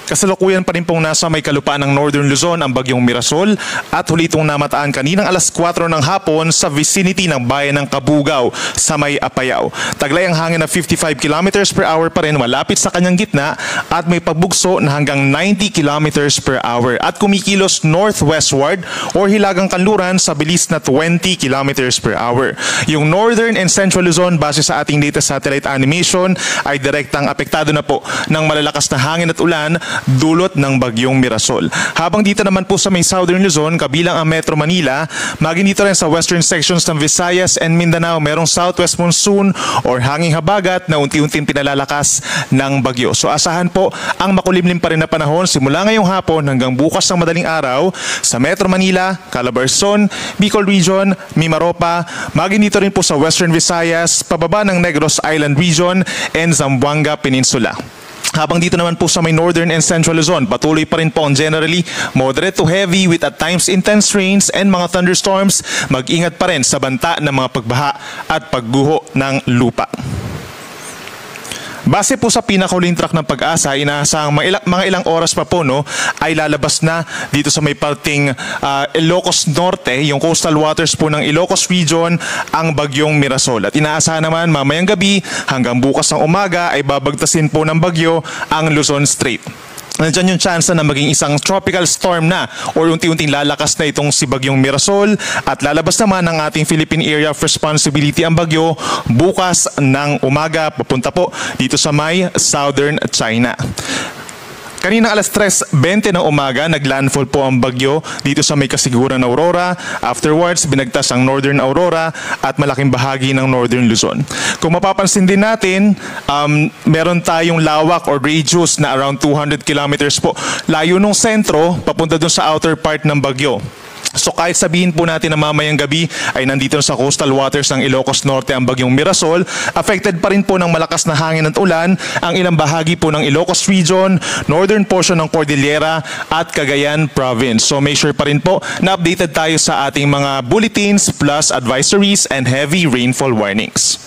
Kasalukuyan pa rin pong nasa may kalupaan ng Northern Luzon ang bagyong Mirasol at huli itong namataan kaninang alas 4 ng hapon sa vicinity ng bayan ng Kabugao sa may Apayao. Taglay ang hangin na 55 km per hour pa rin malapit sa kanyang gitna at may pagbugso na hanggang 90 km per hour at kumikilos northwestward or hilagang kanluran sa bilis na 20 km per hour. Yung Northern and Central Luzon base sa ating data satellite animation ay direktang apektado na po ng malalakas na hangin at ulan dulot ng bagyong Mirasol. Habang dito naman po sa may Southern Luzon, kabilang ang Metro Manila, maging dito rin sa western sections ng Visayas and Mindanao, merong southwest monsoon or hanging habagat na unti-unting pinalalakas ng bagyo. So asahan po ang makulimlim pa rin na panahon simula ngayong hapon hanggang bukas ng madaling araw sa Metro Manila, Calabarzon, Bicol Region, Mimaropa, maging dito rin po sa western Visayas, pababa ng Negros Island Region and Zamboanga Peninsula. Habang dito naman po sa may Northern and Central Luzon, patuloy pa rin po ang generally moderate to heavy with at times intense rains and mga thunderstorms. Mag-ingat pa rin sa banta ng mga pagbaha at pagguho ng lupa. Base po sa pinakahuling track ng Pag-asa, inaasahang mga ilang oras pa po ay lalabas na dito sa may parting Ilocos Norte, yung coastal waters po ng Ilocos Region, ang bagyong Mirasol. At inaasahan naman mamayang gabi hanggang bukas ng umaga ay babagtasin po ng bagyo ang Luzon Strait. Nandiyan yung chance na maging isang tropical storm na or unti-unting lalakas na itong si bagyong Mirasol at lalabas naman ng ating Philippine Area of Responsibility ang bagyo bukas ng umaga papunta po dito sa may southern China. Kanina alas 3:20 ng umaga, naglandfall po ang bagyo dito sa may kasiguran ng Aurora. Afterwards, binagtas ang Northern Aurora at malaking bahagi ng Northern Luzon. Kung mapapansin din natin, meron tayong lawak or radius na around 200 kilometers po. Layo nung sentro, papunta dun sa outer part ng bagyo. So kahit sabihin po natin na mamayang gabi ay nandito sa coastal waters ng Ilocos Norte ang bagyong Mirasol, affected pa rin po ng malakas na hangin at ulan ang ilang bahagi po ng Ilocos Region, northern portion ng Cordillera at Cagayan Province. So make sure pa rin po na updated tayo sa ating mga bulletins plus advisories and heavy rainfall warnings.